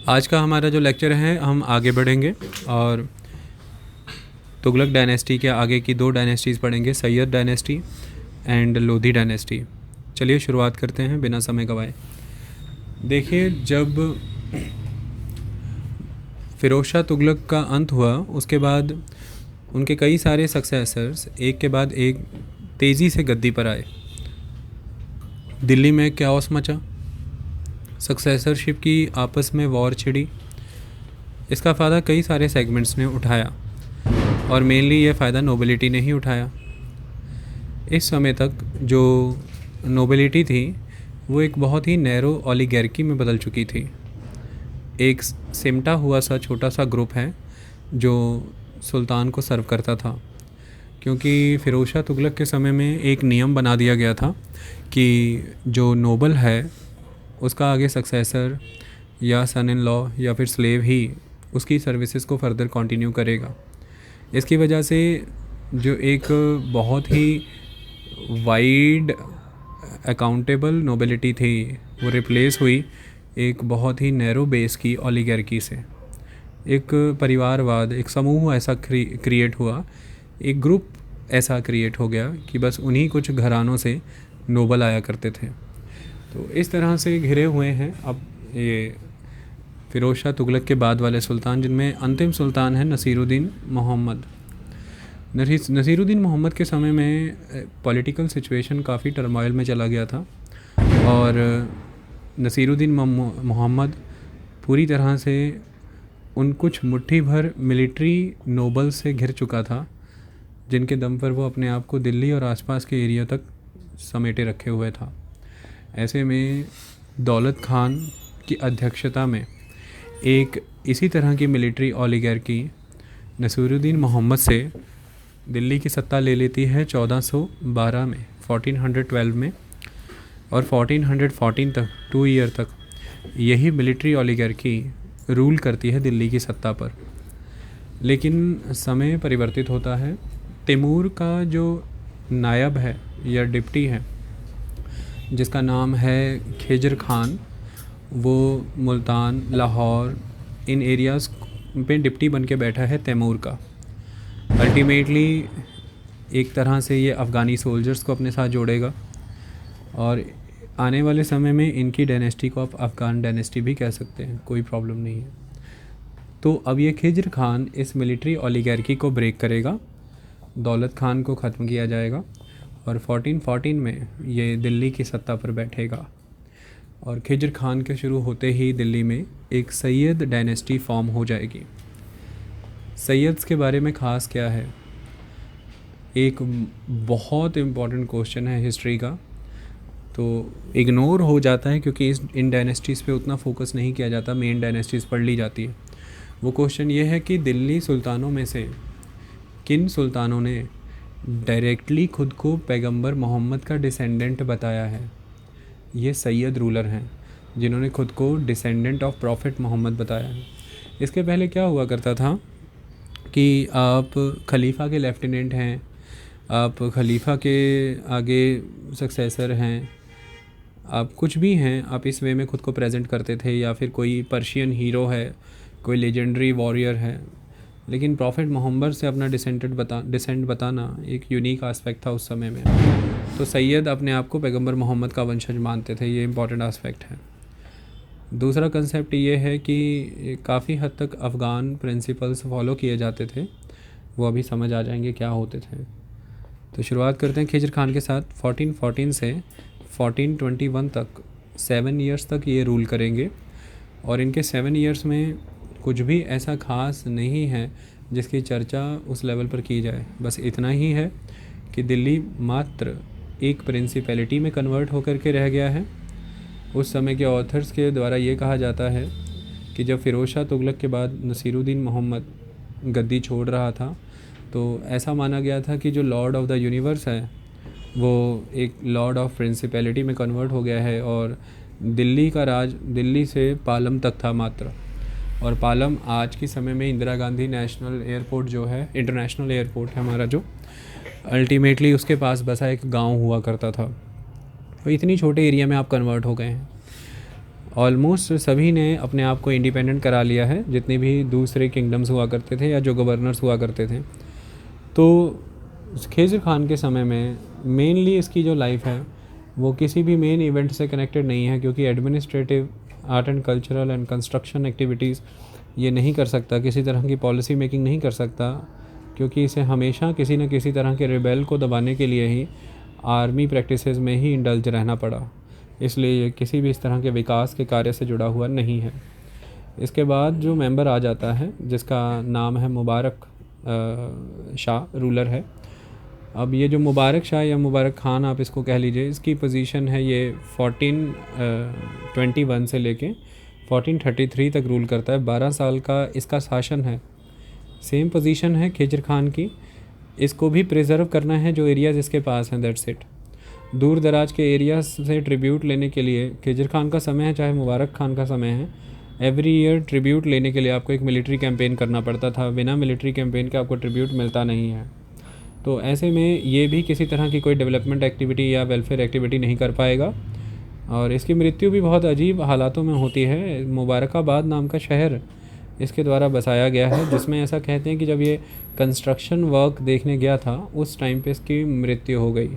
आज का हमारा जो लेक्चर है हम आगे बढ़ेंगे और तुगलक डायनेस्टी के आगे की दो डायनेस्टीज़ पढ़ेंगे, Syed dynasty and Lodhi dynasty. चलिए शुरुआत करते हैं बिना समय गवाए। देखिए, जब फ़िरोज़ शाह तुगलक का अंत हुआ उसके बाद उनके कई सारे सक्सेसर्स एक के बाद एक तेज़ी से गद्दी पर आए। दिल्ली में कैओस मचा, सक्सेसरशिप की आपस में वॉर छिड़ी। इसका फ़ायदा कई सारे सेगमेंट्स ने उठाया और मेनली ये फ़ायदा नोबिलिटी ने ही उठाया। इस समय तक जो नोबिलिटी थी वो एक बहुत ही नैरो ओलिगार्की में बदल चुकी थी। एक सिमटा हुआ सा छोटा सा ग्रुप है जो सुल्तान को सर्व करता था, क्योंकि फ़िरोज़ शाह तुगलक के समय में एक नियम बना दिया गया था कि जो नोबल है उसका आगे सक्सेसर या सन इन लॉ या फिर स्लेव ही उसकी सर्विसेज को फर्दर कंटिन्यू करेगा। इसकी वजह से जो एक बहुत ही वाइड अकाउंटेबल नोबिलिटी थी वो रिप्लेस हुई एक बहुत ही नैरो बेस की ओलिगार्की से। एक परिवारवाद, एक समूह ऐसा क्रिएट हुआ, एक ग्रुप ऐसा क्रिएट हो गया कि बस उन्हीं कुछ घरानों से नोबल आया करते थे। तो इस तरह से घिरे हुए हैं अब ये फ़िरोज़ शाह तुगलक के बाद वाले सुल्तान, जिनमें अंतिम सुल्तान है नसीरुद्दीन मोहम्मद। नसीरुद्दीन मोहम्मद के समय में पॉलिटिकल सिचुएशन काफ़ी टर्मोइल में चला गया था और नसीरुद्दीन मोहम्मद पूरी तरह से उन कुछ मुट्ठी भर मिलिट्री नोबल से घिर चुका था जिनके दम पर वो अपने आप को दिल्ली और आसपास के एरिया तक समेटे रखे हुए था। ऐसे में दौलत खान की अध्यक्षता में एक इसी तरह की मिलिट्री ओलिगार्की नसीरुद्दीन मोहम्मद से दिल्ली की सत्ता ले लेती है 1412 में, 1412 में, और 1414 तक 2 ईयर तक यही मिलिट्री ओलिगार्की रूल करती है दिल्ली की सत्ता पर। लेकिन समय परिवर्तित होता है। तैमूर का जो नायब है या डिप्टी है जिसका नाम है खिजर खान, वो मुल्तान, लाहौर, इन एरियाज़ पे डिप्टी बन के बैठा है तैमूर का। अल्टीमेटली एक तरह से ये अफ़गानी सोल्जर्स को अपने साथ जोड़ेगा और आने वाले समय में इनकी डायनेस्टी को आप अफ़गान डायनेस्टी भी कह सकते हैं, कोई प्रॉब्लम नहीं है। तो अब ये खिजर खान इस मिलिट्री ओलिगार्की को ब्रेक करेगा, दौलत खान को ख़त्म किया जाएगा और 1414 में ये दिल्ली की सत्ता पर बैठेगा। और खिजर खान के शुरू होते ही दिल्ली में एक सैयद डायनेस्टी फॉर्म हो जाएगी। सैयद्स के बारे में ख़ास क्या है, एक बहुत इम्पॉर्टेंट क्वेश्चन है हिस्ट्री का, तो इग्नोर हो जाता है क्योंकि इन डायनेस्टीज़ पे उतना फोकस नहीं किया जाता, मेन डायनेस्टीज़ पढ़ ली जाती है। वो क्वेश्चन ये है कि दिल्ली सुल्तानों में से किन सुल्तानों ने डायरेक्टली खुद को पैगंबर मोहम्मद का डिसेंडेंट बताया है। ये सैयद रूलर हैं जिन्होंने खुद को डिसेंडेंट ऑफ प्रॉफिट मोहम्मद बताया है। इसके पहले क्या हुआ करता था कि आप खलीफा के लेफ्टिनेंट हैं, आप खलीफा के आगे सक्सेसर हैं, आप कुछ भी हैं, आप इस वे में खुद को प्रेजेंट करते थे, या फिर कोई पर्शियन हीरो है, कोई लेजेंडरी वॉरियर है। लेकिन प्रॉफिट मोहम्मद से अपना डिसेंट बताना एक यूनिक आस्पेक्ट था उस समय में। तो सैयद अपने आप को पैगंबर मोहम्मद का वंशज मानते थे, ये इंपॉर्टेंट आस्पेक्ट है। दूसरा कंसेप्ट ये है कि काफ़ी हद तक अफ़गान प्रिंसिपल्स फॉलो किए जाते थे, वो अभी समझ आ जाएंगे क्या होते थे। तो शुरुआत करते हैं खिजर खान के साथ। 1414 से 1421 तक 7 ईयर्स तक ये रूल करेंगे और इनके 7 ईयर्स में कुछ भी ऐसा ख़ास नहीं है जिसकी चर्चा उस लेवल पर की जाए। बस इतना ही है कि दिल्ली मात्र एक प्रिंसिपैलिटी में कन्वर्ट होकर के रह गया है। उस समय के ऑथर्स के द्वारा ये कहा जाता है कि जब फ़िरोज़ शाह तुगलक के बाद नसीरुद्दीन मोहम्मद गद्दी छोड़ रहा था तो ऐसा माना गया था कि जो लॉर्ड ऑफ द यूनिवर्स है वो एक लॉर्ड ऑफ प्रिंसिपैलिटी में कन्वर्ट हो गया है और दिल्ली का राज दिल्ली से पालम तक था मात्र। और पालम आज के समय में इंदिरा गांधी नेशनल एयरपोर्ट जो है, इंटरनेशनल एयरपोर्ट है हमारा, जो अल्टीमेटली उसके पास बसा एक गांव हुआ करता था। तो इतनी छोटे एरिया में आप कन्वर्ट हो गए हैं। ऑलमोस्ट सभी ने अपने आप को इंडिपेंडेंट करा लिया है, जितने भी दूसरे किंगडम्स हुआ करते थे या जो गवर्नर्स हुआ करते थे। तो खिज़र खान के समय में मेनली इसकी जो लाइफ है वो किसी भी मेन इवेंट से कनेक्टेड नहीं है, क्योंकि administrative, art and cultural and construction activities ये नहीं कर सकता, किसी तरह की पॉलिसी मेकिंग नहीं कर सकता, क्योंकि इसे हमेशा किसी न किसी तरह के रिबेल को दबाने के लिए ही आर्मी प्रैक्टिसेस में ही इंडल्ज रहना पड़ा। इसलिए ये किसी भी इस तरह के विकास के कार्य से जुड़ा हुआ नहीं है। इसके बाद जो मेंबर आ जाता है जिसका नाम है मुबारक शाह, रूलर है। अब ये जो मुबारक शाह या मुबारक खान आप इसको कह लीजिए, इसकी पोजीशन है ये 1421 से लेके 1433 तक रूल करता है। 12 साल का इसका शासन है। सेम पोजीशन है खिज़र खान की। इसको भी प्रिजर्व करना है जो एरियाज़ इसके पास हैं, दैट्स इट। दूर दराज के एरिया से ट्रिब्यूट लेने के लिए खिज़र खान का समय है चाहे मुबारक खान का समय है, एवरी ईयर ट्रिब्यूट लेने के लिए आपको एक मिलिट्री कैंपेन करना पड़ता था। बिना मिलिट्री कैंपेन के आपको ट्रिब्यूट मिलता नहीं है। तो ऐसे में ये भी किसी तरह की कोई डेवलपमेंट एक्टिविटी या वेलफेयर एक्टिविटी नहीं कर पाएगा। और इसकी मृत्यु भी बहुत अजीब हालातों में होती है। मुबारकाबाद नाम का शहर इसके द्वारा बसाया गया है, जिसमें ऐसा कहते हैं कि जब ये कंस्ट्रक्शन वर्क देखने गया था उस टाइम पे इसकी मृत्यु हो गई।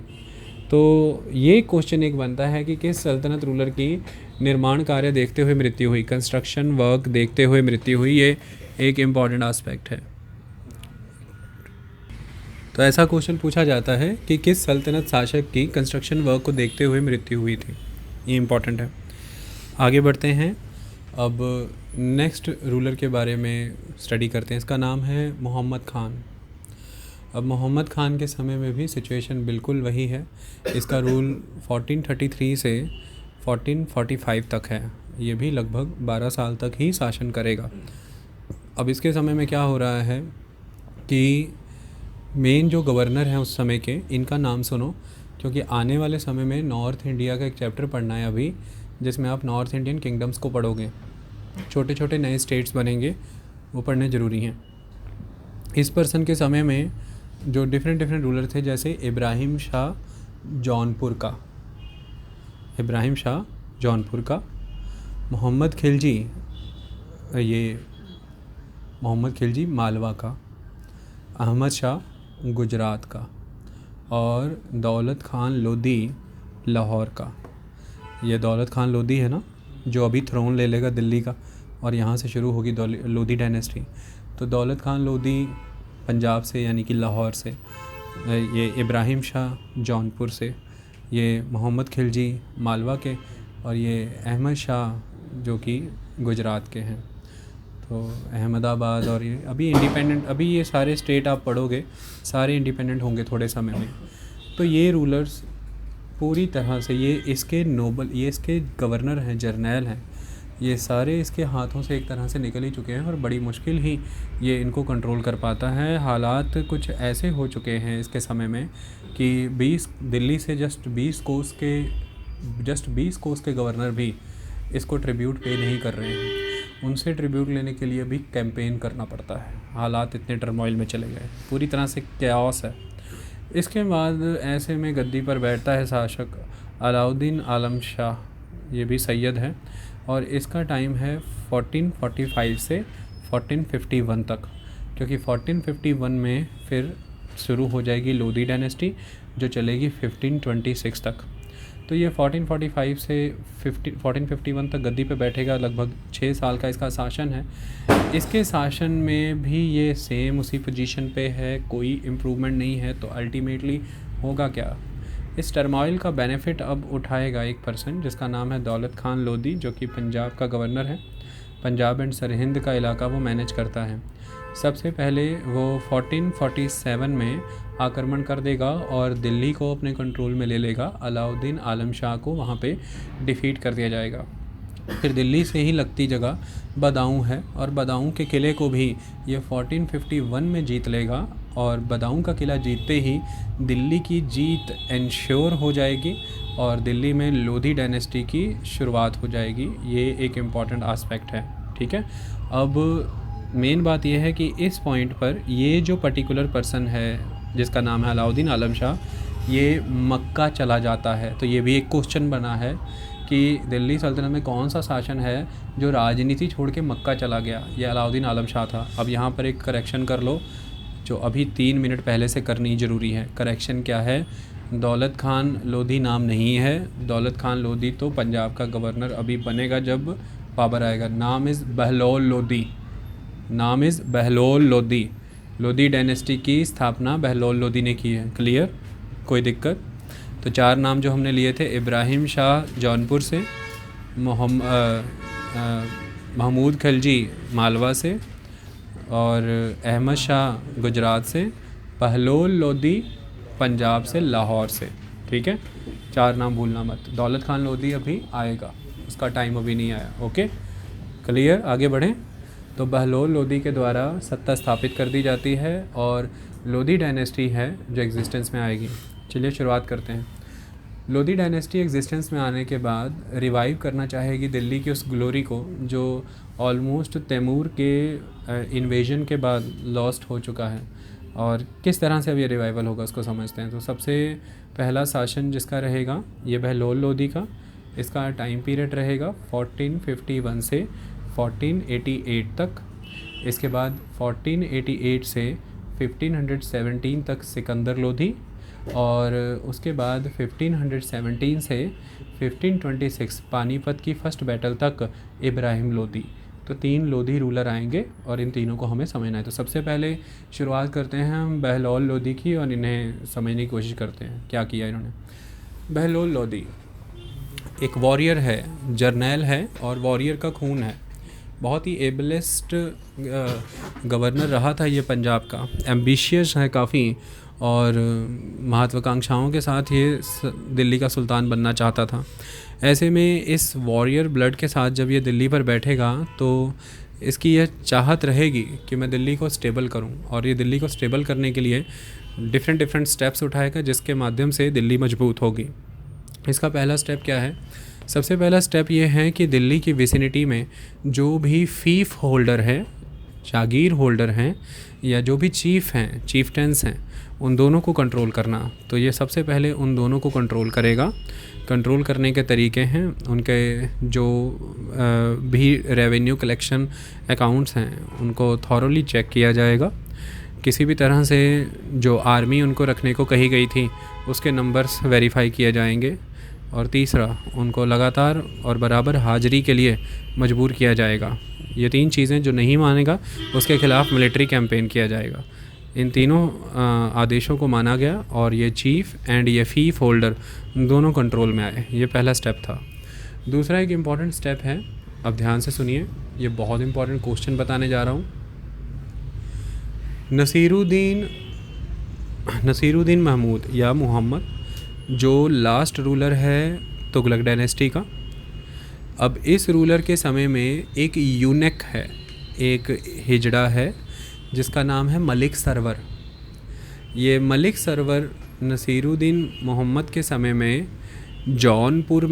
तो ये क्वेश्चन एक बनता है कि किस सल्तनत रूलर की निर्माण कार्य देखते हुए मृत्यु हुई, कंस्ट्रक्शन वर्क देखते हुए मृत्यु हुई। ये एक इम्पॉर्टेंट आस्पेक्ट है। तो ऐसा क्वेश्चन पूछा जाता है कि किस सल्तनत शासक की कंस्ट्रक्शन वर्क को देखते हुए मृत्यु हुई थी। ये इम्पॉर्टेंट है। आगे बढ़ते हैं। अब नेक्स्ट रूलर के बारे में स्टडी करते हैं। इसका नाम है मोहम्मद खान। अब मोहम्मद खान के समय में भी सिचुएशन बिल्कुल वही है। इसका रूल 1433 से 1445 तक है। ये भी लगभग 12 साल तक ही शासन करेगा। अब इसके समय में क्या हो रहा है कि मेन जो गवर्नर हैं उस समय के, इनका नाम सुनो, क्योंकि आने वाले समय में नॉर्थ इंडिया का एक चैप्टर पढ़ना है अभी, जिसमें आप नॉर्थ इंडियन किंगडम्स को पढ़ोगे। छोटे छोटे नए स्टेट्स बनेंगे, वो पढ़ने ज़रूरी हैं। इस पर्सन के समय में जो डिफरेंट रूलर थे, जैसे इब्राहिम शाह जौनपुर का, मोहम्मद खिलजी मालवा का, अहमद शाह गुजरात का, और दौलत खान लोधी लाहौर का। ये दौलत खान लोधी है ना, जो अभी थ्रोन ले लेगा दिल्ली का, और यहाँ से शुरू होगी लोधी डायनेस्टी। तो दौलत खान लोधी पंजाब से, यानी कि लाहौर से, ये इब्राहिम शाह जौनपुर से, ये मोहम्मद खिलजी मालवा के, और ये अहमद शाह जो कि गुजरात के हैं। तो अहमदाबाद, और ये अभी इंडिपेंडेंट, अभी ये सारे स्टेट आप पढ़ोगे सारे इंडिपेंडेंट होंगे थोड़े समय में। तो ये रूलर्स पूरी तरह से, ये इसके गवर्नर हैं, जर्नैल हैं, ये सारे इसके हाथों से एक तरह से निकल ही चुके हैं, और बड़ी मुश्किल ही ये इनको कंट्रोल कर पाता है। हालात कुछ ऐसे हो चुके हैं इसके समय में कि दिल्ली से जस्ट 20 कोस के गवर्नर भी इसको ट्रिब्यूट पे नहीं कर रहे हैं। उनसे ट्रिब्यूट लेने के लिए भी कैंपेन करना पड़ता है। हालात इतने टर्मोइल में चले गए, पूरी तरह से कैओस है। इसके बाद ऐसे में गद्दी पर बैठता है शासक अलाउद्दीन आलम शाह। ये भी सैयद है, और इसका टाइम है 1445 से 1451 तक, क्योंकि 1451 में फिर शुरू हो जाएगी लोधी डायनेस्टी, जो चलेगी 1526 तक। तो ये 1445 से 1451 तक गद्दी पे बैठेगा। लगभग 6 साल का इसका शासन है। इसके शासन में भी ये सेम उसी पोजीशन पे है, कोई इम्प्रूवमेंट नहीं है। तो अल्टीमेटली होगा क्या, इस टर्मोइल का बेनिफिट अब उठाएगा एक पर्सन जिसका नाम है दौलत खान लोधी, जो कि पंजाब का गवर्नर है। पंजाब एंड सरहिंद का इलाका वो मैनेज करता है। सबसे पहले वो 1447 में आक्रमण कर देगा और दिल्ली को अपने कंट्रोल में ले लेगा। अलाउद्दीन आलम शाह को वहाँ पे डिफ़ीट कर दिया जाएगा। फिर दिल्ली से ही लगती जगह बदाऊं है, और बदाऊं के किले को भी ये 1451 में जीत लेगा, और बदाऊं का किला जीतते ही दिल्ली की जीत इंश्योर हो जाएगी और दिल्ली में लोधी डायनेस्टी की शुरुआत हो जाएगी। ये एक इम्पॉर्टेंट आस्पेक्ट है, ठीक है। अब मेन बात यह है कि इस पॉइंट पर ये जो पर्टिकुलर पर्सन है जिसका नाम है अलाउद्दीन आलम शाह, ये मक्का चला जाता है। तो ये भी एक क्वेश्चन बना है कि कि दिल्ली सल्तनत में कौन सा शासन है जो राजनीति छोड़ के मक्का चला गया। ये अलाउद्दीन आलम शाह था। अब यहाँ पर एक करेक्शन कर लो जो अभी 3 मिनट पहले से करनी ज़रूरी है। करेक्शन क्या है? दौलत खान लोधी नाम नहीं है। दौलत खान लोधी तो पंजाब का गवर्नर अभी बनेगा जब बाबर आएगा। नाम इज़ बहलोल लोधी। नाम इज़ बहलोल लोधी। लोधी डायनेस्टी की स्थापना बहलोल लोधी ने की है। क्लियर? कोई दिक्कत? तो 4 नाम जो हमने लिए थे, इब्राहिम शाह जौनपुर से, महमूद खिलजी मालवा से, और अहमद शाह गुजरात से, बहलोल लोधी पंजाब से, लाहौर से। ठीक है, 4 नाम भूलना मत। दौलत खान लोधी अभी आएगा, उसका टाइम अभी नहीं आया। Okay, clear? आगे बढ़ें। तो बहलोल लोधी के द्वारा सत्ता स्थापित कर दी जाती है और लोधी डायनेस्टी है जो एग्जिस्टेंस में आएगी। चलिए शुरुआत करते हैं। लोधी डायनेस्टी एग्जिस्टेंस में आने के बाद रिवाइव करना चाहेगी दिल्ली की उस ग्लोरी को जो ऑलमोस्ट तैमूर के इन्वेजन के बाद लॉस्ट हो चुका है। और किस तरह से अब ये रिवाइवल होगा उसको समझते हैं। तो सबसे पहला शासन जिसका रहेगा ये बहलोल लोधी का। इसका टाइम पीरियड रहेगा 1451 से 1488 तक। इसके बाद 1488 से 1517 तक सिकंदर लोधी, और उसके बाद 1517 से 1526 पानीपत की फर्स्ट बैटल तक इब्राहिम लोधी। तो 3 लोधी रूलर आएंगे और इन तीनों को हमें समझना है। तो सबसे पहले शुरुआत करते हैं हम बहलोल लोधी की और इन्हें समझने की कोशिश करते हैं क्या किया इन्होंने। बहलोल लोधी एक वॉरियर है, जर्नैल है और वॉरियर का खून है। बहुत ही एबलेस्ट गवर्नर रहा था ये पंजाब का। एम्बिशियस है काफ़ी और महत्वाकांक्षाओं के साथ ये दिल्ली का सुल्तान बनना चाहता था। ऐसे में इस वॉरियर ब्लड के साथ जब ये दिल्ली पर बैठेगा तो इसकी यह चाहत रहेगी कि मैं दिल्ली को स्टेबल करूं, और ये दिल्ली को स्टेबल करने के लिए डिफरेंट स्टेप्स उठाएगा जिसके माध्यम से दिल्ली मजबूत होगी। इसका पहला स्टेप क्या है? सबसे पहला स्टेप ये है कि दिल्ली की विसिनिटी में जो भी फीफ होल्डर हैं, जागीर होल्डर हैं, या जो भी चीफ हैं, चीफटेंस हैं, उन दोनों को कंट्रोल करना। तो ये सबसे पहले उन दोनों को कंट्रोल करेगा। कंट्रोल करने के तरीके हैं, उनके जो भी रेवेन्यू कलेक्शन अकाउंट्स हैं उनको थॉरोली चेक किया जाएगा। किसी भी तरह से जो आर्मी उनको रखने को कही गई थी उसके नंबर्स वेरीफाई किए जाएंगे। और तीसरा, उनको लगातार और बराबर हाजिरी के लिए मजबूर किया जाएगा। ये 3 चीज़ें जो नहीं मानेगा उसके ख़िलाफ़ मिलिट्री कैंपेन किया जाएगा। इन तीनों आदेशों को माना गया और ये चीफ एंड ये फीफ होल्डर दोनों कंट्रोल में आए। ये पहला स्टेप था। दूसरा एक इम्पॉर्टेंट स्टेप है, अब ध्यान से सुनिए, ये बहुत इम्पॉर्टेंट क्वेश्चन बताने जा रहा हूँ। नसीरुद्दीन महमूद या मोहम्मद जो लास्ट रूलर है तुगलक डायनेस्टी का। अब इस रूलर के समय में एक यूनेक है, एक हिजड़ा है जिसका नाम है मलिक सरवर। ये मलिक सरवर नसीरुद्दीन मोहम्मद के समय में जौनपुर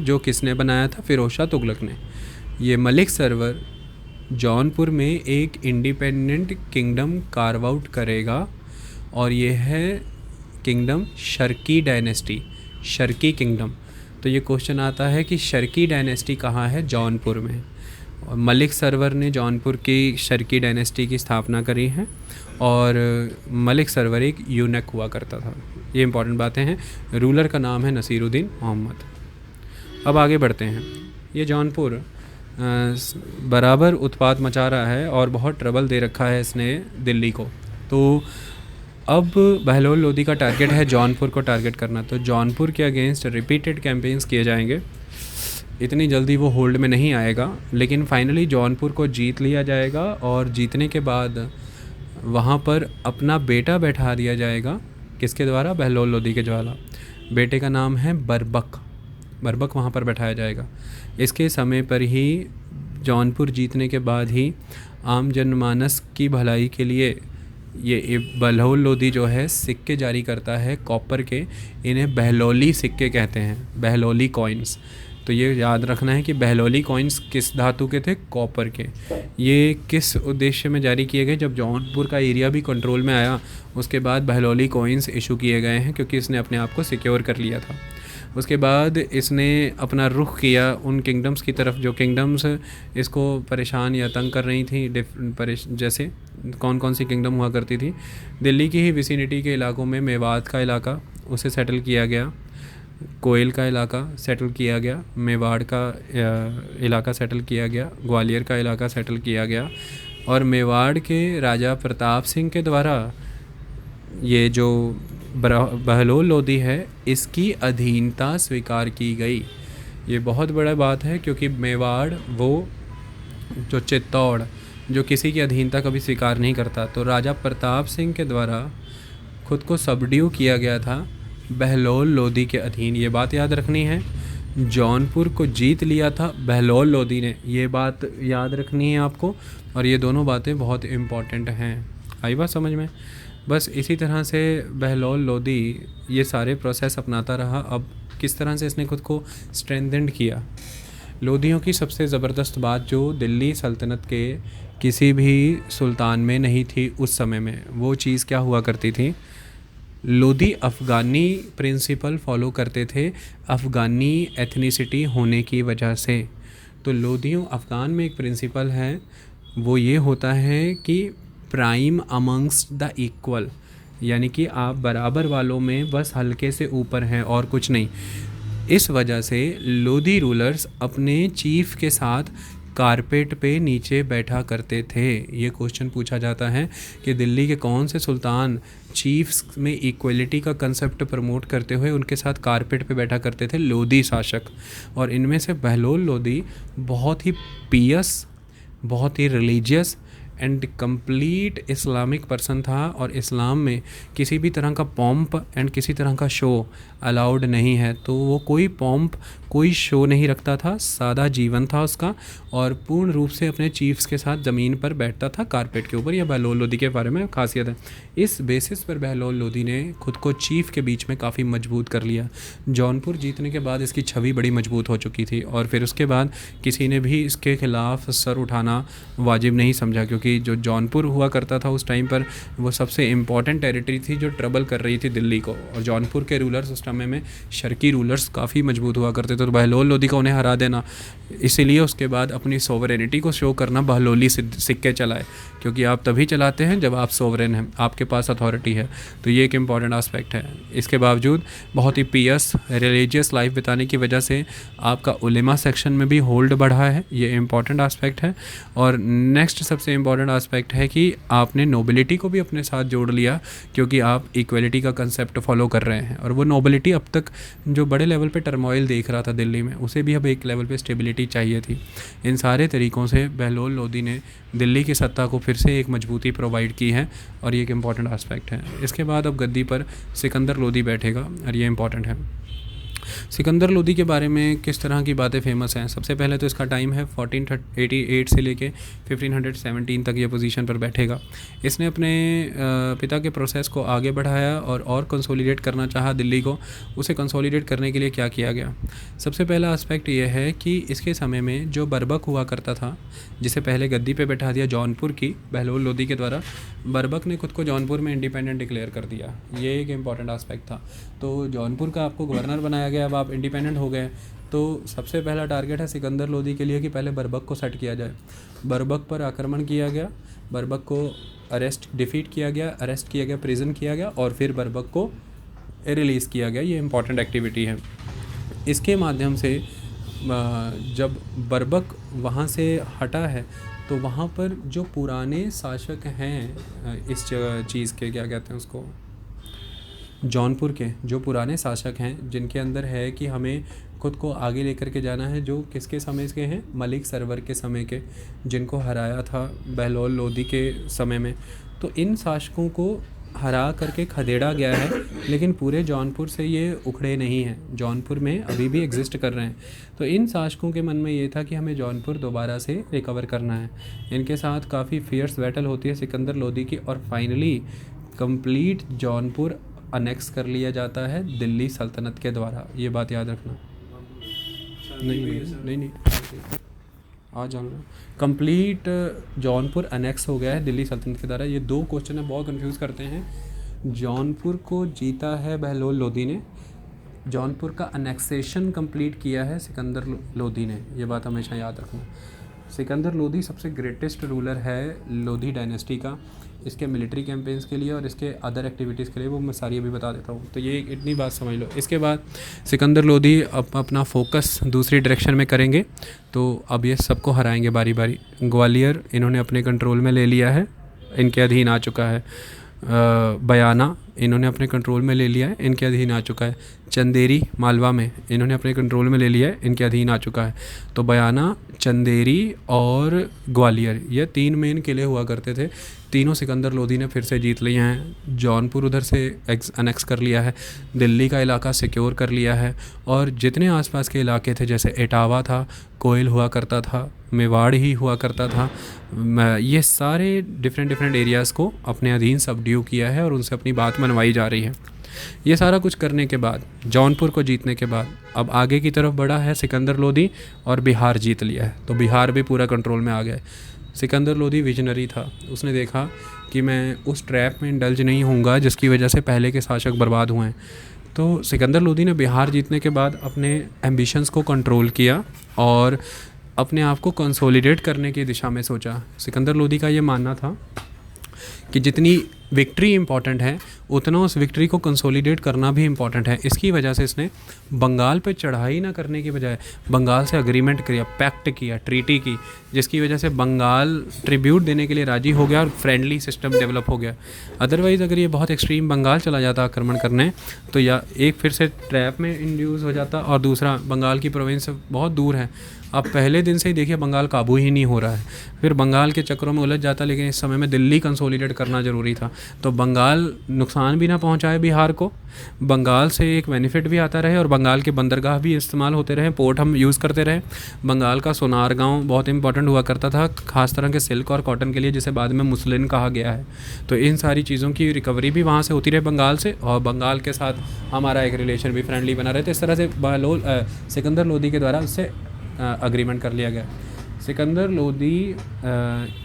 जो किसने बनाया था? फ़िरोज़ शाह तुगलक ने। ये मलिक सरवर जौनपुर में एक इंडिपेंडेंट किंगडम कार्व आउट करेगा और ये है kingdom Sharki dynasty, Sharki kingdom. तो ये क्वेश्चन आता है कि शर्की डायनेस्टी कहाँ है? जौनपुर में। और मलिक सरवर ने जौनपुर की शर्की डायनेस्टी की स्थापना करी है और मलिक सरवर एक यूनेक हुआ करता था। ये इंपॉर्टेंट बातें हैं। रूलर का नाम है नसीरुद्दीन मोहम्मद। अब आगे बढ़ते हैं। ये जौनपुर बराबर उत्पात मचा रहा है और बहुत ट्रबल दे रखा है इसने दिल्ली को। तो अब बहलोल लोधी का टारगेट है जौनपुर को टारगेट करना। तो जौनपुर के अगेंस्ट रिपीटेड कैंपेन्स किए जाएंगे। इतनी जल्दी वो होल्ड में नहीं आएगा, लेकिन फाइनली जौनपुर को जीत लिया जाएगा और जीतने के बाद वहाँ पर अपना बेटा बैठा दिया जाएगा। किसके द्वारा? बहलोल लोधी के द्वारा। बेटे का नाम है बरबक वहाँ पर बैठाया जाएगा। इसके समय पर ही जौनपुर जीतने के बाद ही आम जनमानस की भलाई के लिए ये बहलोल लोधी जो है सिक्के जारी करता है कॉपर के। इन्हें बहलोली सिक्के कहते हैं, बहलोली कॉइन्स। तो ये याद रखना है कि बहलोली कॉइन्स किस धातु के थे? कॉपर के। ये किस उद्देश्य में जारी किए गए? जब जौनपुर का एरिया भी कंट्रोल में आया उसके बाद बहलोली कॉइन्स इशू किए गए हैं, क्योंकि इसने अपने आप को सिक्योर कर लिया था। उसके बाद इसने अपना रुख किया उन किंगडम्स की तरफ जो किंगडम्स इसको परेशान या तंग कर रही थी। जैसे कौन कौन सी किंगडम हुआ करती थी, दिल्ली की ही विसिनिटी के इलाकों में मेवात का इलाका उसे सेटल किया गया, कोयल का इलाका सेटल किया गया, मेवाड़ का इलाका सेटल किया गया, ग्वालियर का इलाका सेटल किया गया। और मेवाड़ के राजा प्रताप सिंह के द्वारा ये जो बहलोल लोधी है इसकी अधीनता स्वीकार की गई। ये बहुत बड़ा बात है क्योंकि मेवाड़ वो जो चित्तौड़ जो किसी की अधीनता कभी स्वीकार नहीं करता, तो राजा प्रताप सिंह के द्वारा खुद को सबड्यू किया गया था बहलोल लोधी के अधीन। ये बात याद रखनी है, जौनपुर को जीत लिया था बहलोल लोधी ने, ये बात याद रखनी है आपको। और ये दोनों बातें बहुत इम्पॉर्टेंट हैं। आई बात समझ में? बस इसी तरह से बहलोल लोधी ये सारे प्रोसेस अपनाता रहा। अब किस तरह से इसने खुद को स्ट्रेंथेंड किया। लोधियों की सबसे ज़बरदस्त बात जो दिल्ली सल्तनत के किसी भी सुल्तान में नहीं थी उस समय में, वो चीज़ क्या हुआ करती थी, लोधी अफ़गानी प्रिंसिपल फॉलो करते थे अफ़गानी एथनिसिटी होने की वजह से। तो लोधियों अफ़गान में एक प्रिंसिपल है, वो ये होता है कि प्राइम अमंगस्ट द इक्वल, यानी कि आप बराबर वालों में बस हल्के से ऊपर हैं और कुछ नहीं। इस वजह से लोधी रूलर्स अपने चीफ के साथ कारपेट पे नीचे बैठा करते थे। ये क्वेश्चन पूछा जाता है कि दिल्ली के कौन से सुल्तान चीफ्स में इक्वलिटी का कंसेप्ट प्रमोट करते हुए उनके साथ कारपेट पे बैठा करते थे, लोधी शासक। और इनमें से बहलोल लोधी बहुत ही पियस, बहुत ही religious and complete Islamic person था। और इस्लाम में किसी भी तरह का पॉम्प एंड किसी तरह का शो अलाउड नहीं है, तो वो कोई पॉम्प कोई शो नहीं रखता था, सादा जीवन था उसका। और पूर्ण रूप से अपने चीफ्स के साथ ज़मीन पर बैठता था कारपेट के ऊपर। यह बहलोल लोधी के बारे में खासियत है। इस बेसिस पर बहलोल लोधी ने खुद को चीफ के बीच में काफ़ी मजबूत कर लिया। जौनपुर जीतने के बाद इसकी छवि बड़ी मजबूत हो चुकी थी और फिर उसके बाद किसी ने भी इसके ख़िलाफ़ सर उठाना वाजिब नहीं समझा, क्योंकि जो जौनपुर हुआ करता था उस टाइम पर वो सबसे इम्पॉर्टेंट टेरिटरी थी जो ट्रबल कर रही थी दिल्ली को। और जौनपुर के रूलर्स उस समय में शर्की रूलर्स काफ़ी मजबूत हुआ करते थे, तो बहलोल लोधी को उन्हें हरा देना, इसीलिए उसके बाद अपनी सोवरेनिटी को शो करना बहलोली सिक्के चलाए, क्योंकि आप तभी चलाते हैं जब आप सोवरेन हैं, आपके पास अथॉरिटी है। तो ये एक इम्पॉर्टेंट आस्पेक्ट है। इसके बावजूद बहुत ही पियस रिलीजियस लाइफ बिताने की वजह से आपका उलेमा सेक्शन में भी होल्ड बढ़ा है, ये इम्पॉर्टेंट आस्पेक्ट है। और नेक्स्ट सबसे इम्पॉर्टेंट आस्पेक्ट है कि आपने नोबिलिटी को भी अपने साथ जोड़ लिया, क्योंकि आप इक्वलिटी का कंसेप्ट फॉलो कर रहे हैं। और वो नोबिलिटी अब तक जो बड़े लेवल पे टर्मोइल देख रहा था दिल्ली में, उसे भी अब एक लेवल पे स्टेबिलिटी चाहिए थी। इन सारे तरीक़ों से बहलोल लोधी ने दिल्ली की सत्ता को फिर से एक मजबूती प्रोवाइड की है और ये एक इम्पॉर्टेंट आस्पेक्ट है। इसके बाद अब गद्दी पर सिकंदर लोधी बैठेगा और ये इम्पॉर्टेंट है। सिकंदर लोधी के बारे में किस तरह की बातें फेमस हैं? सबसे पहले तो इसका टाइम है 1488 से लेके 1517 तक ये पोजीशन पर बैठेगा। इसने अपने पिता के प्रोसेस को आगे बढ़ाया और कंसोलिडेट करना चाहा दिल्ली को। उसे कंसोलिडेट करने के लिए क्या किया गया? सबसे पहला एस्पेक्ट ये है कि इसके समय में जो बर्बक हुआ करता था, जिसे पहले गद्दी पे बैठा दिया जौनपुर की बहलोल लोधी के द्वारा, बर्बक ने खुद को जौनपुर में इंडिपेंडेंट डिक्लेयर कर दिया। ये एक इम्पॉर्टेंट आस्पेक्ट था। तो जौनपुर का आपको गवर्नर बनाया गया, अब आप इंडिपेंडेंट हो गए, तो सबसे पहला टारगेट है सिकंदर लोधी के लिए कि पहले बर्बक को सेट किया जाए। बर्बक पर आक्रमण किया गया, बर्बक को डिफीट किया गया, अरेस्ट किया गया, प्रिजन किया गया और फिर बर्बक को रिलीज़ किया गया। ये इंपॉर्टेंट एक्टिविटी है। इसके माध्यम से जब बर्बक वहाँ से हटा है तो वहाँ पर जो पुराने शासक हैं इस चीज़ के, क्या कहते हैं उसको, जौनपुर के जो पुराने शासक हैं, जिनके अंदर है कि हमें खुद को आगे लेकर के जाना है, जो किसके समय के हैं, मलिक सरवर के समय के, जिनको हराया था बहलोल लोधी के समय में। तो इन शासकों को हरा करके खदेड़ा गया है, लेकिन पूरे जौनपुर से ये उखड़े नहीं हैं, जौनपुर में अभी भी एग्जिस्ट कर रहे हैं। तो इन शासकों के मन में ये था कि हमें जौनपुर दोबारा से रिकवर करना है। इनके साथ काफ़ी फियर्स बैटल होती है सिकंदर लोधी की और फाइनली कंप्लीट जौनपुर अनेक्स कर लिया जाता है दिल्ली सल्तनत के द्वारा। ये बात याद रखना। नहीं आज जान लो, कंप्लीट जौनपुर अनेक्स हो गया है दिल्ली सल्तनत के द्वारा। ये दो क्वेश्चन है, बहुत कंफ्यूज करते हैं। जौनपुर को जीता है बहलोल लोधी ने, जौनपुर का अनेक्सेशन कंप्लीट किया है सिकंदर लोधी ने, ये बात हमेशा याद रखना। सिकंदर लोधी सबसे ग्रेटेस्ट रूलर है लोधी डायनेस्टी का, इसके मिलिट्री कैंपेन्स के लिए और इसके अदर एक्टिविटीज़ के लिए, वो मैं सारी अभी बता देता हूँ। तो ये इतनी बात समझ लो। इसके बाद सिकंदर लोधी अपना फोकस दूसरी डायरेक्शन में करेंगे, तो अब ये सबको हराएंगे बारी बारी। ग्वालियर इन्होंने अपने कंट्रोल में ले लिया है, इनके अधीन आ चुका है। बयाना इन्होंने अपने कंट्रोल में ले लिया है, इनके अधीन आ चुका है। चंदेरी मालवा में इन्होंने अपने कंट्रोल में ले लिया है, इनके अधीन आ चुका है। तो बयाना, चंदेरी और ग्वालियर, ये 3 मेन किले हुआ करते थे, तीनों सिकंदर लोधी ने फिर से जीत लिए हैं। जौनपुर उधर से अनेक्स कर लिया है, दिल्ली का इलाका सिक्योर कर लिया है, और जितने आसपास के इलाके थे, जैसे इटावा था, कोयल हुआ करता था, मेवाड़ ही हुआ करता था, ये सारे डिफरेंट एरियाज़ को अपने अधीन सबड्यू किया है और उनसे अपनी बात मनवाई जा रही है। ये सारा कुछ करने के बाद, जौनपुर को जीतने के बाद, अब आगे की तरफ बढ़ा है सिकंदर लोधी और बिहार जीत लिया है, तो बिहार भी पूरा कंट्रोल में आ गया है। सिकंदर लोधी विजनरी था, उसने देखा कि मैं उस ट्रैप में इंडल्ज नहीं होऊंगा जिसकी वजह से पहले के शासक बर्बाद हुए हैं। तो सिकंदर लोधी ने बिहार जीतने के बाद अपने एम्बिशंस को कंट्रोल किया और अपने आप को कंसोलिडेट करने की दिशा में सोचा। सिकंदर लोधी का ये मानना था कि जितनी विक्ट्री इम्पॉर्टेंट है, उतना उस विक्ट्री को कंसोलिडेट करना भी इम्पॉर्टेंट है। इसकी वजह से इसने बंगाल पे चढ़ाई ना करने की बजाय बंगाल से अग्रीमेंट किया, पैक्ट किया, ट्रीटी की, जिसकी वजह से बंगाल ट्रिब्यूट देने के लिए राजी हो गया और फ्रेंडली सिस्टम डेवलप हो गया। अदरवाइज़ अगर ये बहुत एक्सट्रीम बंगाल चला जाता आक्रमण करने, तो या एक फिर से ट्रैप में इंड्यूस हो जाता, और दूसरा बंगाल की प्रोविंस बहुत दूर है। अब पहले दिन से ही देखिए बंगाल काबू ही नहीं हो रहा है, फिर बंगाल के चक्रों में उलझ जाता। लेकिन इस समय में दिल्ली कंसोलिडेट करना ज़रूरी था, तो बंगाल नुकसान भी ना पहुंचाए बिहार को, बंगाल से एक बेनिफिट भी आता रहे और बंगाल के बंदरगाह भी इस्तेमाल होते रहे, पोर्ट हम यूज़ करते रहे। बंगाल का सोनार गांव बहुत इंपॉर्टेंट हुआ करता था, खास तरह के सिल्क और कॉटन के लिए, जिसे बाद में मुस्लिन कहा गया है। तो इन सारी चीज़ों की रिकवरी भी वहाँ से होती रहे बंगाल से, और बंगाल के साथ हमारा एक रिलेशन भी फ्रेंडली बना रहे। तो इस तरह से सिकंदर लोधी के द्वारा उससे अग्रीमेंट कर लिया गया। सिकंदर लोधी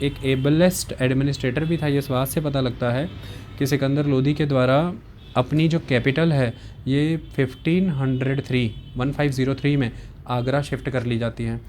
एक एबलेस्ट एडमिनिस्ट्रेटर भी था। ये इस बात से पता लगता है कि सिकंदर लोधी के द्वारा अपनी जो कैपिटल है ये 1503 में आगरा शिफ्ट कर ली जाती है।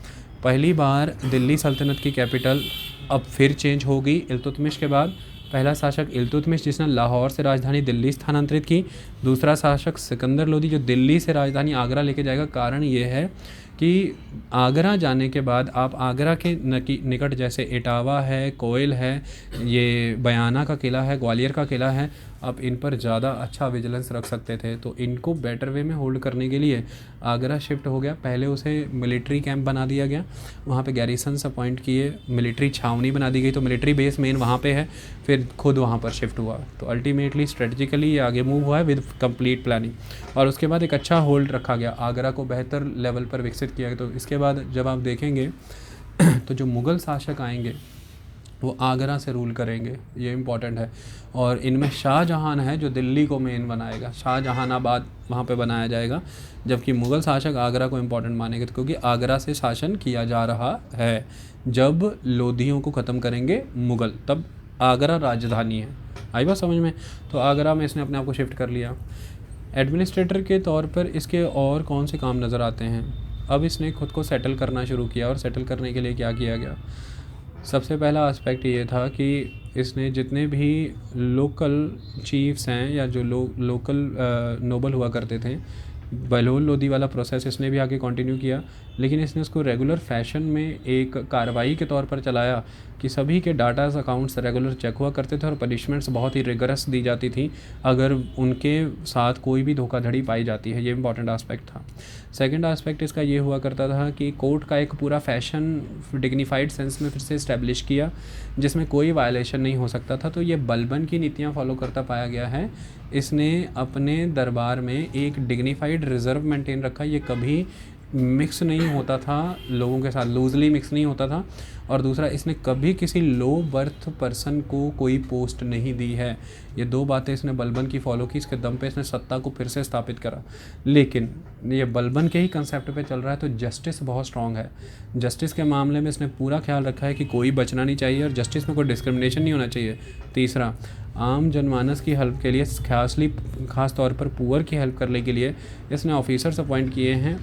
पहली बार दिल्ली सल्तनत की कैपिटल अब फिर चेंज होगी इल्तुतमिश के बाद। पहला शासक इल्तुतमिश जिसने लाहौर से राजधानी दिल्ली स्थानांतरित की, दूसरा शासक सिकंदर लोधी जो दिल्ली से राजधानी आगरा लेके जाएगा। कारण ये है कि आगरा जाने के बाद आप आगरा के निकट जैसे इटावा है, कोयल है, ये बयाना का किला है, ग्वालियर का किला है, आप इन पर ज़्यादा अच्छा विजिलेंस रख सकते थे। तो इनको बेटर वे में होल्ड करने के लिए आगरा शिफ्ट हो गया। पहले उसे मिलिट्री कैंप बना दिया गया, वहाँ पे गैरिसन्स अपॉइंट किए, मिलिट्री छावनी बना दी गई, तो मिलिट्री बेस मेन वहाँ पे है, फिर खुद वहाँ पर शिफ्ट हुआ। तो अल्टीमेटली स्ट्रेटजिकली ये आगे मूव हुआ है विद कंप्लीट प्लानिंग, और उसके बाद एक अच्छा होल्ड रखा गया, आगरा को बेहतर लेवल पर विकसित किया गया। तो इसके बाद जब आप देखेंगे तो जो मुग़ल शासक आएंगे वो आगरा से रूल करेंगे, ये इम्पॉर्टेंट है। और इनमें शाहजहां है जो दिल्ली को मेन बनाएगा, शाहजहानाबाद वहाँ पे बनाया जाएगा, जबकि मुग़ल शासक आगरा को इम्पॉर्टेंट मानेंगे, क्योंकि आगरा से शासन किया जा रहा है। जब लोधियों को ख़त्म करेंगे मुग़ल, तब आगरा राजधानी है। आई बात समझ में? तो आगरा में इसने अपने आप को शिफ्ट कर लिया। एडमिनिस्ट्रेटर के तौर पर इसके और कौन से काम नज़र आते हैं? अब इसने खुद को सेटल करना शुरू किया, और सेटल करने के लिए क्या किया गया? सबसे पहला एस्पेक्ट ये था कि इसने जितने भी लोकल चीफ्स हैं या जो लोकल नोबल हुआ करते थे, बहलोल लोधी वाला प्रोसेस इसने भी आगे कंटिन्यू किया, लेकिन इसने उसको रेगुलर फैशन में एक कार्रवाई के तौर पर चलाया कि सभी के डाटाज अकाउंट्स रेगुलर चेक हुआ करते थे और पनिशमेंट्स बहुत ही रिगरस दी जाती थी अगर उनके साथ कोई भी धोखाधड़ी पाई जाती है। ये इंपॉर्टेंट एस्पेक्ट था। सेकंड एस्पेक्ट इसका ये हुआ करता था कि कोर्ट का एक पूरा फैशन डिग्निफाइड सेंस में फिर से इस्टेब्लिश किया, जिसमें कोई वायलेशन नहीं हो सकता था। तो ये बलबन की नीतियाँ फॉलो करता पाया गया है। इसने अपने दरबार में एक डिग्निफाइड रिज़र्व मेंटेन रखा, ये कभी मिक्स नहीं होता था लोगों के साथ, लूजली मिक्स नहीं होता था। और दूसरा, इसने कभी किसी लो बर्थ पर्सन को कोई पोस्ट नहीं दी है। ये दो बातें इसने बलबन की फॉलो की, इसके दम पे इसने सत्ता को फिर से स्थापित करा। लेकिन ये बलबन के ही कंसेप्ट पे चल रहा है, तो जस्टिस बहुत स्ट्रॉन्ग है। जस्टिस के मामले में इसने पूरा ख्याल रखा है कि कोई बचना नहीं चाहिए और जस्टिस में कोई डिस्क्रिमिनेशन नहीं होना चाहिए। तीसरा, आम जनमानस की हेल्प के लिए, खास तौर पर पुअर की हेल्प करने के लिए इसने ऑफिसर्स अपॉइंट किए हैं।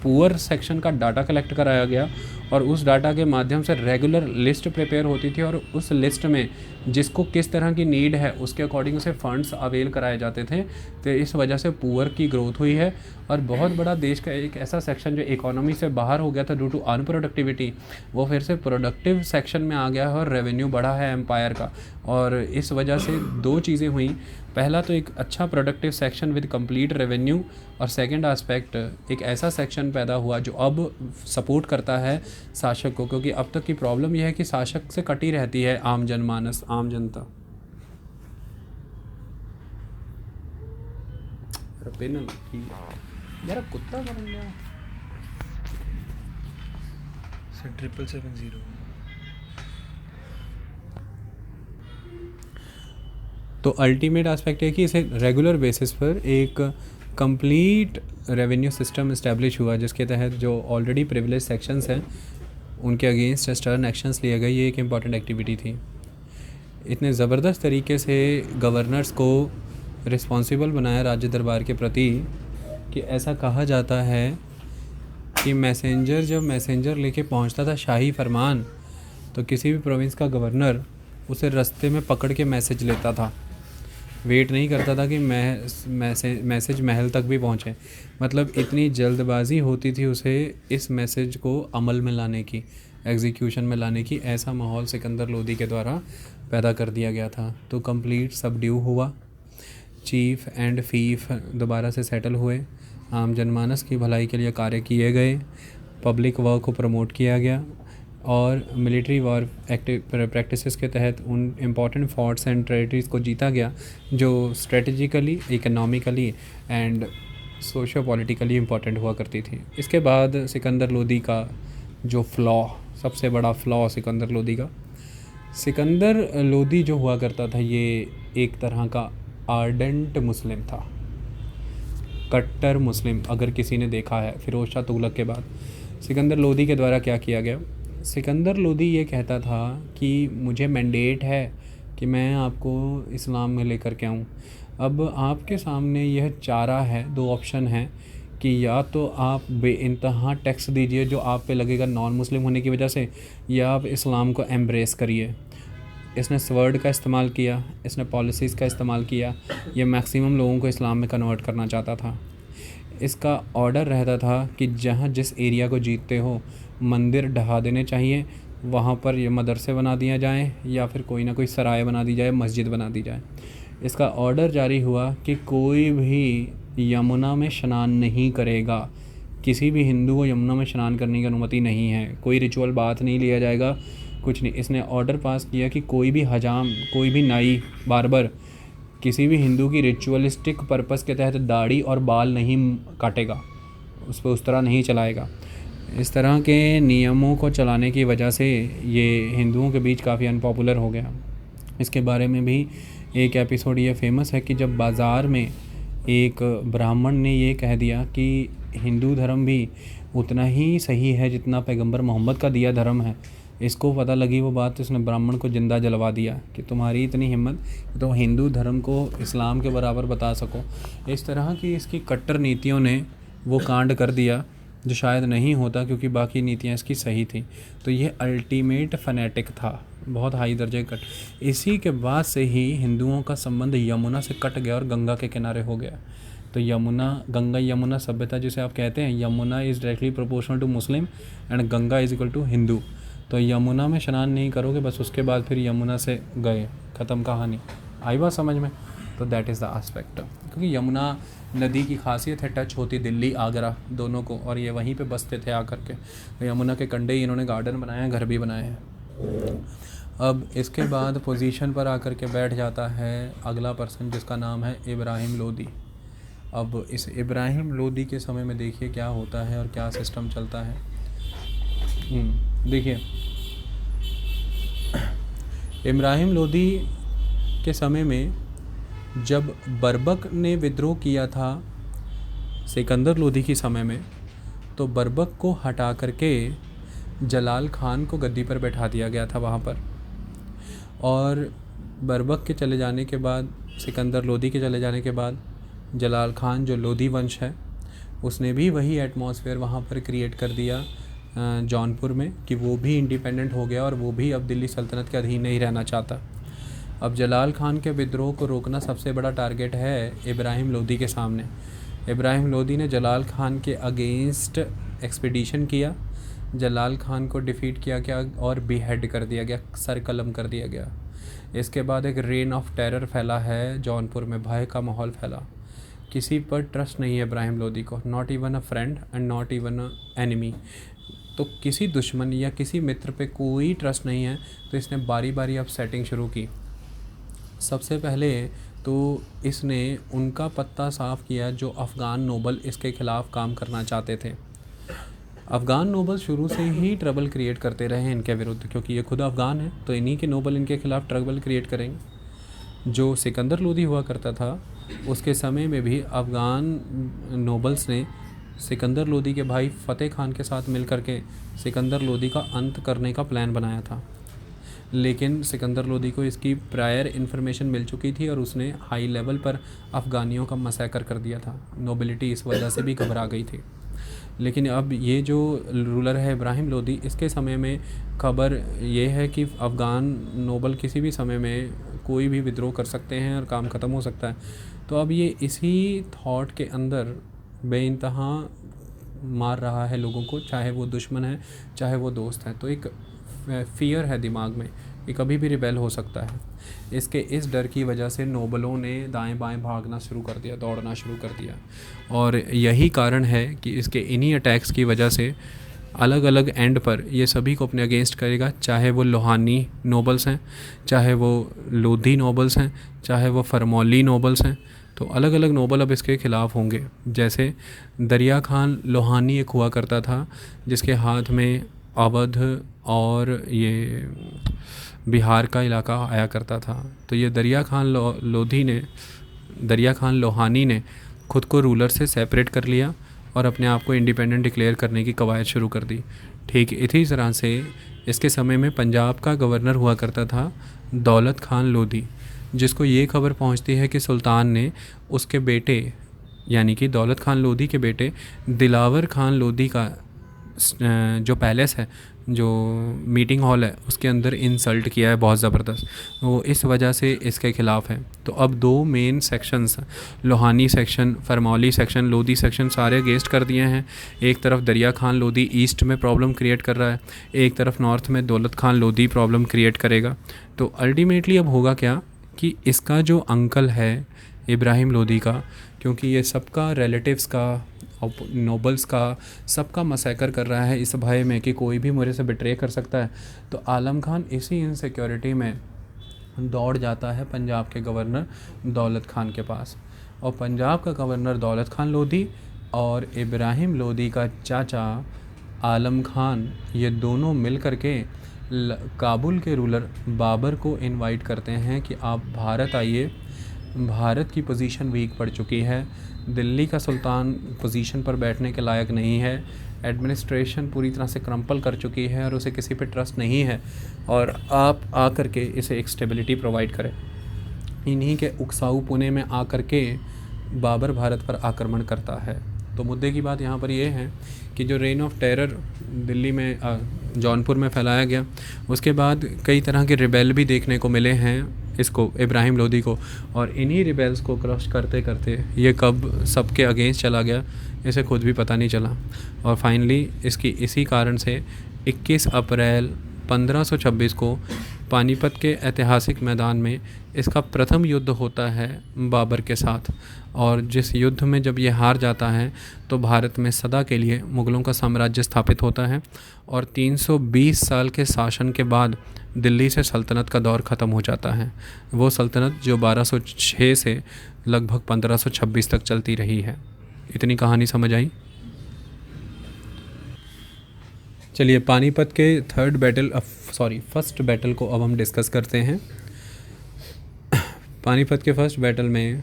पुअर सेक्शन का डाटा कलेक्ट कराया गया और उस डाटा के माध्यम से रेगुलर लिस्ट प्रिपेयर होती थी और उस लिस्ट में जिसको किस तरह की नीड है उसके अकॉर्डिंग से फंड्स अवेल कराए जाते थे। तो इस वजह से पुअर की ग्रोथ हुई है और बहुत बड़ा देश का एक ऐसा सेक्शन जो इकोनॉमी से बाहर हो गया था ड्यू टू अनप्रोडक्टिविटी, वो फिर से प्रोडक्टिव सेक्शन में आ गया है और रेवेन्यू बढ़ा है एम्पायर का। और इस वजह से दो चीज़ें हुई, पहला तो एक अच्छा productive section with complete revenue, और सेकंड एस्पेक्ट एक ऐसा सेक्शन पैदा हुआ जो अब सपोर्ट करता है शासक को, क्योंकि अब तक की प्रॉब्लम यह है कि शासक से कटी रहती है आम जनमानस, आम जनता। यार कुत्ता बन गया। 770। तो अल्टीमेट एस्पेक्ट है कि इसे रेगुलर बेसिस पर एक कंप्लीट रेवेन्यू सिस्टम इस्टेब्लिश हुआ जिसके तहत जो ऑलरेडी प्रिविलेज सेक्शंस हैं उनके अगेंस्ट स्टर्न एक्शंस लिए गए। ये एक इम्पॉर्टेंट एक्टिविटी थी। इतने ज़बरदस्त तरीके से गवर्नर्स को रिस्पॉन्सिबल बनाया राज्य दरबार के प्रति कि ऐसा कहा जाता है कि मैसेंजर जब मैसेंजर लेके पहुंचता था शाही फरमान, तो किसी भी प्रोविंस का गवर्नर उसे रास्ते में पकड़ के मैसेज लेता था, वेट नहीं करता था कि मैसेज महल तक भी पहुंचे। मतलब इतनी जल्दबाजी होती थी उसे इस मैसेज को अमल में लाने की, एग्जीक्यूशन में लाने की। ऐसा माहौल सिकंदर लोदी के द्वारा पैदा कर दिया गया था। तो कंप्लीट सबड्यू हुआ, चीफ एंड फीफ दोबारा से सेटल हुए, आम जनमानस की भलाई के लिए कार्य किए गए, पब्लिक वर्क को प्रमोट किया गया और मिलिट्री वॉर प्रैक्टिसेस के तहत उन इम्पॉर्टेंट फोर्ट्स एंड टेरिटरीज़ को जीता गया जो strategically, economically and socio politically important हुआ करती थी। इसके बाद सिकंदर लोदी का जो सबसे बड़ा फ्लॉ सिकंदर लोदी का, सिकंदर लोदी जो हुआ करता था ये एक तरह का आर्डेंट मुस्लिम था, कट्टर मुस्लिम। अगर किसी ने देखा है फिरोज शाह तुगलक के बाद सिकंदर लोदी के द्वारा क्या किया गया, सिकंदर लोदी ये कहता था कि मुझे मैंडेट है कि मैं आपको इस्लाम में लेकर के आऊँ। अब आपके सामने यह चारा है, दो ऑप्शन हैं कि या तो आप बेइंतहा टैक्स दीजिए जो आप पे लगेगा नॉन मुस्लिम होने की वजह से, या आप इस्लाम को एम्ब्रेस करिए। इसने स्वर्ड का इस्तेमाल किया, इसने पॉलिसीज़ का इस्तेमाल किया, ये मैक्सिमम लोगों को इस्लाम में कन्वर्ट करना चाहता था। इसका ऑर्डर रहता था कि जहाँ जिस एरिया को जीतते हो मंदिर ढहा देने चाहिए, वहाँ पर ये मदरसे बना दिया जाए या फिर कोई ना कोई सराय बना दी जाए, मस्जिद बना दी जाए। इसका ऑर्डर जारी हुआ कि कोई भी यमुना में स्नान नहीं करेगा, किसी भी हिंदू को यमुना में स्नान करने की अनुमति नहीं है, कोई रिचुअल बात नहीं लिया जाएगा, कुछ नहीं। इसने ऑर्डर पास किया कि कोई भी हजाम, कोई भी नाई, बार्बर किसी भी हिंदू की रिचुअलिस्टिक पर्पस के तहत दाढ़ी और बाल नहीं काटेगा, उस पर उस तरह नहीं चलाएगा। इस तरह के नियमों को चलाने की वजह से ये हिंदुओं के बीच काफ़ी अनपॉपुलर हो गया। इसके बारे में भी एक एपिसोड ये फेमस है कि जब बाज़ार में एक ब्राह्मण ने ये कह दिया कि हिंदू धर्म भी उतना ही सही है जितना पैगंबर मोहम्मद का दिया धर्म है, इसको पता लगी वो बात, तो इसने ब्राह्मण को जिंदा जलवा दिया कि तुम्हारी इतनी हिम्मत कि तुम हिंदू धर्म को इस्लाम के बराबर बता सको। इस तरह की इसकी कट्टर नीतियों ने वो कांड कर दिया जो शायद नहीं होता क्योंकि बाकी नीतियाँ इसकी सही थी। तो ये अल्टीमेट फनेटिक था, बहुत हाई दर्जे कट। इसी के बाद से ही हिंदुओं का संबंध यमुना से कट गया और गंगा के किनारे हो गया। तो यमुना, गंगा यमुना सभ्यता जिसे आप कहते हैं, Yamuna is directly proportional to Muslim and Ganga is equal to Hindu. तो यमुना में स्नान नहीं करोगे, बस उसके बाद फिर यमुना से गए, ख़त्म कहानी। आई बात समझ में? तो दैट इज़ द आस्पेक्ट, क्योंकि यमुना नदी की खासियत है टच होती दिल्ली आगरा दोनों को, और ये वहीं पे बसते थे आकर के। तो यमुना के कंढे ही इन्होंने गार्डन बनाए हैं, घर भी बनाए हैं। अब इसके बाद पोजीशन पर आकर के बैठ जाता है अगला पर्सन जिसका नाम है इब्राहिम लोदी। अब इस इब्राहिम लोदी के समय में देखिए क्या होता है और क्या सिस्टम चलता है। देखिए इब्राहिम लोदी के समय में जब बर्बक ने विद्रोह किया था सिकंदर लोदी के समय में, तो बर्बक को हटा करके जलाल खान को गद्दी पर बैठा दिया गया था वहाँ पर। और बरबक के चले जाने के बाद, सिकंदर लोदी के चले जाने के बाद, जलाल खान जो लोदी वंश है उसने भी वही एटमॉस्फेयर वहाँ पर क्रिएट कर दिया जौनपुर में कि वो भी इंडिपेंडेंट हो गया और वो भी अब दिल्ली सल्तनत के अधीन नहीं रहना चाहता। अब जलाल खान के विद्रोह को रोकना सबसे बड़ा टारगेट है इब्राहिम लोदी के सामने। इब्राहिम लोदी ने जलाल खान के अगेंस्ट एक्सपीडिशन किया, जलाल खान को डिफ़ीट किया गया और बीहेड कर दिया गया, सर कलम कर दिया गया। इसके बाद एक रेन ऑफ टेरर फैला है जौनपुर में, भय का माहौल फैला। किसी पर ट्रस्ट नहीं है इब्राहिम लोदी को, not even a friend and not even a enemy. तो किसी दुश्मन या किसी मित्र पे कोई ट्रस्ट नहीं है। तो इसने बारी बारी अब सेटिंग शुरू की। सबसे पहले तो इसने उनका पत्ता साफ़ किया जो अफ़गान नोबल इसके ख़िलाफ़ काम करना चाहते थे। अफ़गान नोबल शुरू से ही ट्रबल क्रिएट करते रहे हैं इनके विरुद्ध, क्योंकि ये खुद अफ़गान है तो इन्हीं के नोबल इनके ख़िलाफ़ ट्रबल क्रिएट करेंगे। जो सिकंदर लोदी हुआ करता था उसके समय में भी अफ़गान नोबल्स ने सिकंदर लोदी के भाई फ़तेह खान के साथ मिल कर के सिकंदर लोदी का अंत करने का प्लान बनाया था। लेकिन सिकंदर लोदी को इसकी प्रायर इन्फॉर्मेशन मिल चुकी थी और उसने हाई लेवल पर अफ़गानियों का मसैकर कर दिया था। नोबिलिटी इस वजह से भी घबरा गई थी। लेकिन अब ये जो रूलर है इब्राहिम लोदी, इसके समय में खबर ये है कि अफ़गान नोबल किसी भी समय में कोई भी विद्रोह कर सकते हैं और काम ख़त्म हो सकता है। तो अब ये इसी थॉट के अंदर बेइंतहा मार रहा है लोगों को, चाहे वो दुश्मन है चाहे वो दोस्त है। तो एक फ़ियर है दिमाग में कि कभी भी रिबेल हो सकता है। इसके इस डर की वजह से नोबलों ने दाएं बाएं भागना शुरू कर दिया, दौड़ना शुरू कर दिया। और यही कारण है कि इसके इन्हीं अटैक्स की वजह से अलग अलग एंड पर ये सभी को अपने अगेंस्ट करेगा, चाहे वो लोहानी नोबल्स हैं, चाहे वो लोधी नोबल्स हैं, चाहे वो फरमौली नोबल्स हैं। तो अलग अलग नोबल अब इसके ख़िलाफ़ होंगे। जैसे दरिया खान लोहानी एक हुआ करता था जिसके हाथ में अवध और ये बिहार का इलाका आया करता था। तो ये दरिया खान लोहानी ने खुद को रूलर से सेपरेट कर लिया और अपने आप को इंडिपेंडेंट डिक्लेयर करने की कवायद शुरू कर दी। ठीक इसी तरह से इसके समय में पंजाब का गवर्नर हुआ करता था दौलत खान लोधी, जिसको ये खबर पहुंचती है कि सुल्तान ने उसके बेटे यानी कि दौलत खान लोधी के बेटे दिलावर खान लोधी का जो पैलेस है, जो मीटिंग हॉल है, उसके अंदर इंसल्ट किया है बहुत ज़बरदस्त। वो इस वजह से इसके ख़िलाफ़ है। तो अब दो main sections, Lohani section, Farmuli section, Lodhi section, सारे अगेंस्ट कर दिए हैं। एक तरफ दरिया खान लोधी ईस्ट में प्रॉब्लम क्रिएट कर रहा है, एक तरफ नॉर्थ में दौलत खान लोधी प्रॉब्लम क्रिएट करेगा। तो अल्टीमेटली अब होगा क्या कि इसका जो अंकल है इब्राहिम लोधी का, क्योंकि ये सबका रिलेटिव्स का और नोबल्स का सबका मसैकर कर रहा है इस भय में कि कोई भी मुझे से बिट्रे कर सकता है, तो आलम खान इसी इनसिक्योरिटी में दौड़ जाता है पंजाब के गवर्नर दौलत खान के पास। और पंजाब का गवर्नर दौलत खान लोधी और इब्राहिम लोधी का चाचा आलम खान, ये दोनों मिल कर के काबुल के रूलर बाबर को इनवाइट करते हैं कि आप भारत आइए, भारत की पोजीशन वीक पड़ चुकी है, दिल्ली का सुल्तान पोजीशन पर बैठने के लायक नहीं है, एडमिनिस्ट्रेशन पूरी तरह से क्रम्पल कर चुकी है और उसे किसी पे ट्रस्ट नहीं है, और आप आकर के इसे एक स्टेबिलिटी प्रोवाइड करें। इन्हीं के उकसाऊ पुणे में आकर के बाबर भारत पर आक्रमण करता है। तो मुद्दे की बात यहाँ पर यह है कि जो रेन ऑफ टेरर दिल्ली में जौनपुर में फैलाया गया, उसके बाद कई तरह के रिबेल भी देखने को मिले हैं इसको, इब्राहिम लोधी को, और इन्हीं रिबेल्स को क्रश करते करते ये कब सबके अगेंस्ट चला गया इसे खुद भी पता नहीं चला। और फाइनली इसकी इसी कारण से 21 अप्रैल 1526 को पानीपत के ऐतिहासिक मैदान में इसका प्रथम युद्ध होता है बाबर के साथ। और जिस युद्ध में जब ये हार जाता है तो भारत में सदा के लिए मुग़लों का साम्राज्य स्थापित होता है और 320 साल के शासन के बाद दिल्ली से सल्तनत का दौर ख़त्म हो जाता है। वो सल्तनत जो 1206 से लगभग 1526 तक चलती रही है। इतनी कहानी समझ आई? चलिए पानीपत के फर्स्ट बैटल को अब हम डिस्कस करते हैं। पानीपत के फर्स्ट बैटल में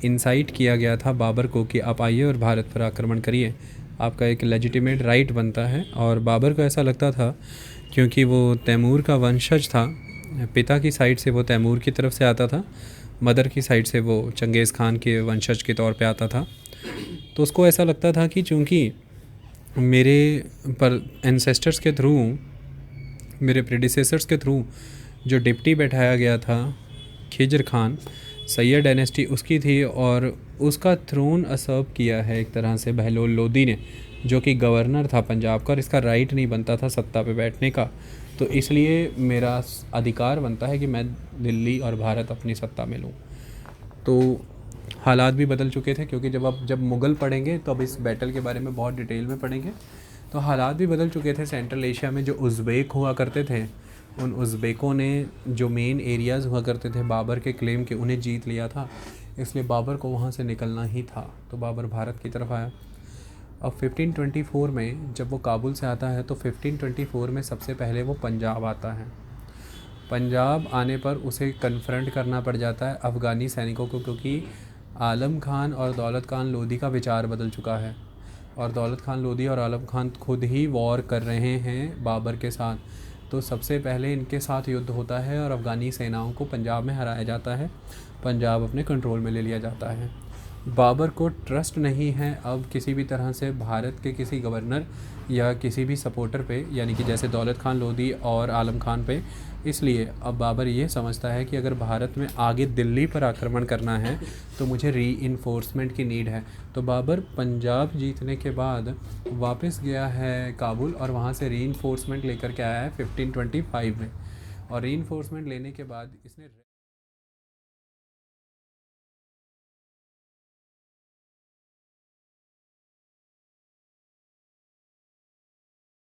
इंसाइट किया गया था बाबर को कि आप आइए और भारत पर आक्रमण करिए, आपका एक लेजिटिमेट राइट बनता है। और बाबर को ऐसा लगता था क्योंकि वो तैमूर का वंशज था पिता की साइड से वो तैमूर की तरफ से आता था, मदर की साइड से वो चंगेज़ खान के वंशज के तौर पे आता था। तो उसको ऐसा लगता था कि चूँकि मेरे पर एंसेस्टर्स के थ्रू, मेरे प्रेडिसेसर्स के थ्रू जो डिप्टी बैठाया गया था खिज्र खान, सैयद डायनेस्टी उसकी थी और उसका थ्रोन असर्व किया है एक तरह से बहलोल लोदी ने, जो कि गवर्नर था पंजाब का, और इसका राइट नहीं बनता था सत्ता पे बैठने का। तो इसलिए मेरा अधिकार बनता है कि मैं दिल्ली और भारत अपनी सत्ता में लूँ। तो हालात भी बदल चुके थे, क्योंकि जब मुग़ल पढ़ेंगे तो अब इस बैटल के बारे में बहुत डिटेल में पढ़ेंगे। तो हालात भी बदल चुके थे सेंट्रल एशिया में। जो उज़्बेक हुआ करते थे, उन उज़्बेकों ने जो मेन एरियाज़ हुआ करते थे बाबर के क्लेम के, उन्हें जीत लिया था। इसलिए बाबर को वहाँ से निकलना ही था, तो बाबर भारत की तरफ आया। अब 1524 में जब वो काबुल से आता है तो 1524 में सबसे पहले वो पंजाब आता है। पंजाब आने पर उसे कन्फ्रंट करना पड़ जाता है अफ़गानी सैनिकों को, क्योंकि आलम खान और दौलत खान लोधी का विचार बदल चुका है और दौलत खान लोधी और आलम खान खुद ही वॉर कर रहे हैं बाबर के साथ। तो सबसे पहले इनके साथ युद्ध होता है और अफ़गानी सेनाओं को पंजाब में हराया जाता है, पंजाब अपने कंट्रोल में ले लिया जाता है। बाबर को ट्रस्ट नहीं है अब किसी भी तरह से भारत के किसी गवर्नर या किसी भी सपोर्टर पे, यानी कि जैसे दौलत खान लोधी और आलम खान पे। इसलिए अब बाबर ये समझता है कि अगर भारत में आगे दिल्ली पर आक्रमण करना है तो मुझे रीइंफोर्समेंट की नीड है। तो बाबर पंजाब जीतने के बाद वापस गया है काबुल और वहाँ से रीइंफोर्समेंट लेकर के आया है 1525 में। और रीइंफोर्समेंट लेने के बाद इसने